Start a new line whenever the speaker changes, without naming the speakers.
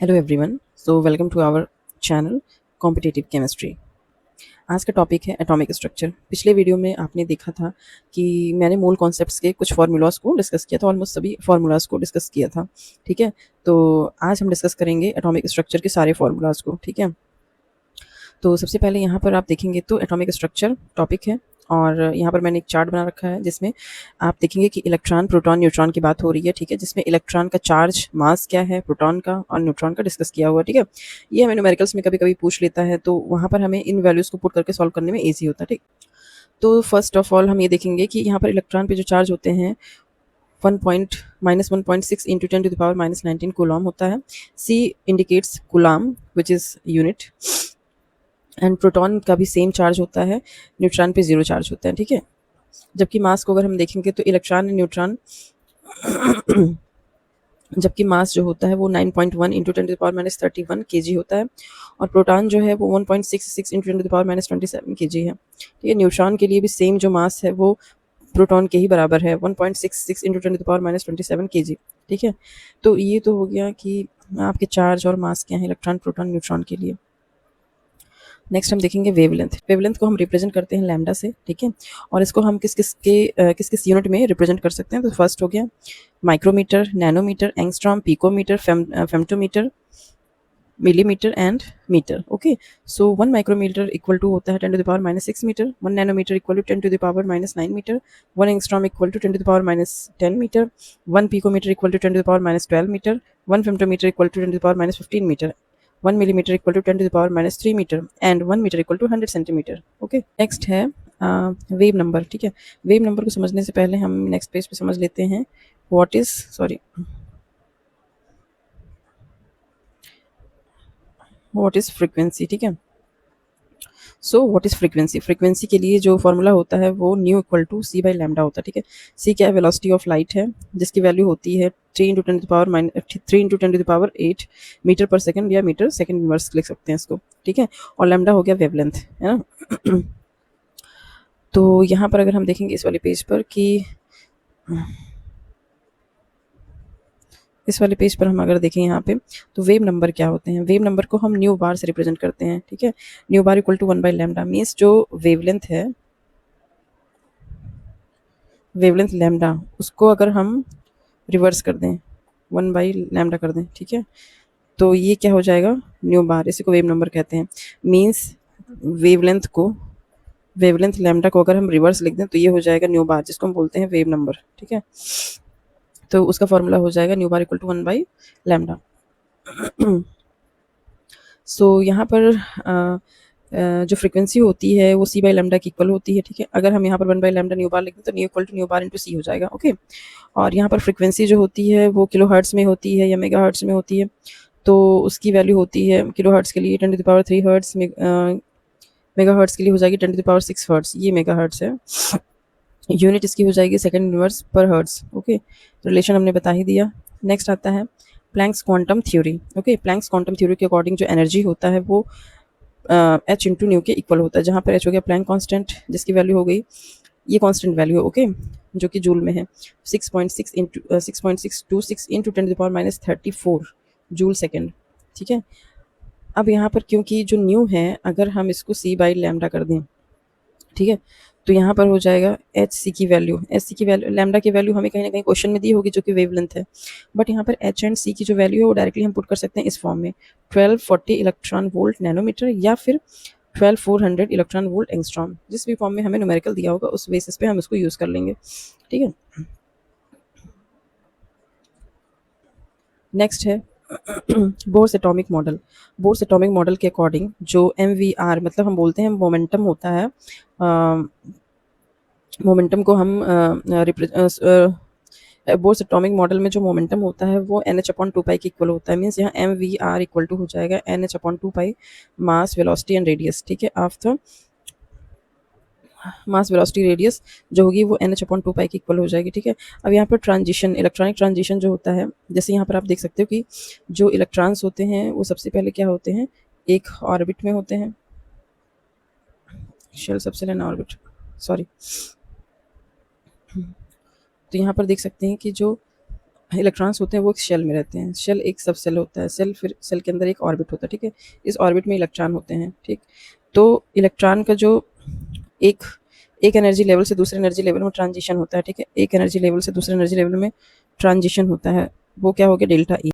Hello everyone. So welcome to our channel competitive chemistry. आज का topic है atomic structure. पिछले वीडियो में आपने देखा था कि मैंने मूल कॉन्सेप्ट्स के कुछ फार्मूलाज को डिस्कस किया था, ऑलमोस्ट सभी फार्मूलाज को डिस्कस किया था। ठीक है, तो आज हम डिस्कस करेंगे एटॉमिक स्ट्रक्चर के सारे फार्मूलाज को। ठीक है, तो सबसे पहले यहाँ पर आप देखेंगे तो एटॉमिक स्ट्रक्चर टॉपिक है, और यहाँ पर मैंने एक चार्ट बना रखा है जिसमें आप देखेंगे कि इलेक्ट्रॉन, प्रोटॉन, न्यूट्रॉन की बात हो रही है। ठीक है, जिसमें इलेक्ट्रॉन का चार्ज, मास क्या है, प्रोटॉन का और न्यूट्रॉन का डिस्कस किया हुआ है। ठीक है, ये हमें न्यूमेरिकल्स में कभी कभी पूछ लेता है, तो वहाँ पर हमें इन वैल्यूज़ को पुट करके सॉल्व करने में ईजी होता है। ठीक, तो फर्स्ट ऑफ ऑल हम ये देखेंगे कि यहाँ पर इलेक्ट्रॉन पे जो चार्ज होते हैं 1.-1.6 इंटू 10⁻⁻19 कूलॉम होता है। C indicates coulomb which is unit, and proton का भी सेम चार्ज होता है, न्यूट्रॉन पे जीरो चार्ज होता है। ठीक है, जबकि मास को अगर हम देखेंगे तो इलेक्ट्रॉन एंड न्यूट्रॉन जबकि मास जो होता है वो 9.1 इंटू 10⁻31 kg होता है, और प्रोटॉन जो है वो 1.66 इंटू 10⁻27 kg है। ठीक है, न्यूट्रॉन के लिए भी सेम जो मास है वो प्रोटॉन के ही बराबर है, 1.66 इंटू 10⁻27 kg। ठीक है, तो ये तो हो गया कि आपके चार्ज और मास क्या है इलेक्ट्रॉन, प्रोटॉन, न्यूट्रॉन के लिए। नेक्स्ट हम देखेंगे वेवलेंथ। वेवलेंथ को हम रिप्रेजेंट करते हैं लैम्डा से। ठीक है, और इसको हम किस किस यूनिट में रिप्रेजेंट कर सकते हैं। तो फर्स्ट हो गया micrometre, nanometre, angstrom, picometre, femtometre, millimetre and metre. Okay, so 1 micrometre equal to होता है 10⁻⁻6 metre, 1 nanometre equal to 10⁻⁻9 metre, 1 angstrom equal to 10⁻10 metre, 1 picometre equal to 10⁻12 metre, 1 femtometre equal to 10⁻15 metre, 1 millimeter equal to 10⁻³ metre and 1 metre equal to 100 centimetre. Okay, next है wave number. ठीक है, wave number को समझने से पहले हम next page पे समझ लेते हैं व्हाट इज फ्रीक्वेंसी। ठीक है, so what is frequency. Frequency के लिए जो फॉर्मूला होता है वो nu equal to c by lambda होता है। ठीक है, सी क्या है, वेलोसिटी ऑफ लाइट है, जिसकी वैल्यू होती है 3 मीटर पर सेकंड, या मीटर सेकंड इनवर्स लिख सकते हैं इसको। ठीक है, और लैम्डा हो गया वेवलेंथ, है ना। तो यहाँ पर अगर हम देखेंगे इस वाले पेज पर कि इस वाले पेज पर हम अगर देखें यहाँ पे, तो वेव नंबर क्या होते हैं। वेव नंबर को हम न्यू बार से रिप्रेजेंट करते हैं। ठीक है, nu bar equal to 1 by lambda, means जो वेवलेंथ है, वेवलेंथ लैम्डा, उसको अगर हम रिवर्स कर दें, 1 बाई लैम्डा कर दें, ठीक है, तो ये क्या हो जाएगा, न्यू बार। इसी को वेव नंबर कहते हैं। मीन्स वेवलेंथ लैम्डा को अगर हम रिवर्स लिख दें तो ये हो जाएगा न्यू बार, जिसको हम बोलते हैं वेव नंबर। ठीक है, तो उसका फॉर्मूला हो जाएगा nu bar equal to 1 by lambda. So यहाँ पर जो फ्रीक्वेंसी होती है वो सी बाई लैम्डा की इक्वल होती है। ठीक है, अगर हम यहाँ पर 1 बाई लैम्डा न्यू बार लिख दें तो nu equal to nu bar into C हो जाएगा। ओके, और यहाँ पर फ्रीक्वेंसी जो होती है वो किलो हर्ट्स में होती है या मेगा हर्ट्स में होती है, तो उसकी वैल्यू होती है किलो हर्ट्स के लिए 10⁻³ हर्ट्स, मेगा हर्ट्स के लिए हो जाएगी 10⁻6 हर्ट्स, ये मेगा हर्ट्स है। यूनिट इसकी हो जाएगी सेकंड इनवर्स पर हर्ट्स। ओके, रिलेशन हमने बता ही दिया। नेक्स्ट आता है Planck's quantum theory. Okay, Planck's quantum theory के अकॉर्डिंग जो एनर्जी होता है वो एच इंटू न्यू के इक्वल होता है, जहाँ पर एच हो गया प्लैंक कांस्टेंट, जिसकी वैल्यू हो गई, ये कांस्टेंट वैल्यू है। ओके, जो कि जूल में है, 6.626 इंटू 10⁻34 जूल सेकेंड। ठीक है, अब यहाँ पर क्योंकि जो न्यू है अगर हम इसको सी बाई लैम्डा कर दें, ठीक है, तो यहाँ पर हो जाएगा एच सी की वैल्यू, एच सी की वैल्यू, लैम्डा की वैल्यू हमें कहीं ना कहीं क्वेश्चन में दी होगी जो कि वेवलेंथ है, बट यहाँ पर एच एंड सी की जो वैल्यू है वो डायरेक्टली हम पुट कर सकते हैं इस फॉर्म में, 1240 इलेक्ट्रॉन वोल्ट नैनोमीटर या फिर 12400 इलेक्ट्रॉन वोल्ट एंगस्ट्रॉम, जिस भी फॉर्म में हमें न्यूमेरिकल दिया होगा उस बेसिस पे हम इसको यूज़ कर लेंगे। ठीक है, नेक्स्ट है Bohr's atomic model. Bohr's atomic model के अकॉर्डिंग जो MVR, मतलब हम बोलते हैं मोमेंटम होता है, मोमेंटम को हम बोर्स एटॉमिक मॉडल में जो मोमेंटम होता है वो NH/2 की इक्वल होता है। मीन्स यहाँ MVR इक्वल टू हो जाएगा NH/2 mass, velocity and radius. ठीक है, आफ्टर मास, वेलोसिटी, रेडियस जो होगी वो NH/2 की इक्वल हो जाएगी। ठीक है, अब यहाँ पर ट्रांजिशन, इलेक्ट्रॉनिक ट्रांजिशन जो होता है, जैसे यहाँ पर आप देख सकते हो कि जो इलेक्ट्रॉन्स होते हैं वो सबसे पहले क्या होते हैं, एक ऑर्बिट में होते हैं, shell subshell and orbit, sorry. तो यहाँ पर देख सकते हैं कि जो इलेक्ट्रॉन्स होते हैं वो एक शेल में रहते हैं, शेल एक सब सेल होता है, सेल फिर सेल के अंदर एक ऑर्बिट होता है, ठीक है। इस ऑर्बिट में इलेक्ट्रॉन होते हैं, ठीक। तो इलेक्ट्रॉन का जो एक एक एनर्जी लेवल से दूसरे एनर्जी लेवल में ट्रांजिशन होता है, ठीक है। एक एनर्जी लेवल से दूसरे एनर्जी लेवल में ट्रांजिशन होता है, वो क्या हो गया, डेल्टा ई।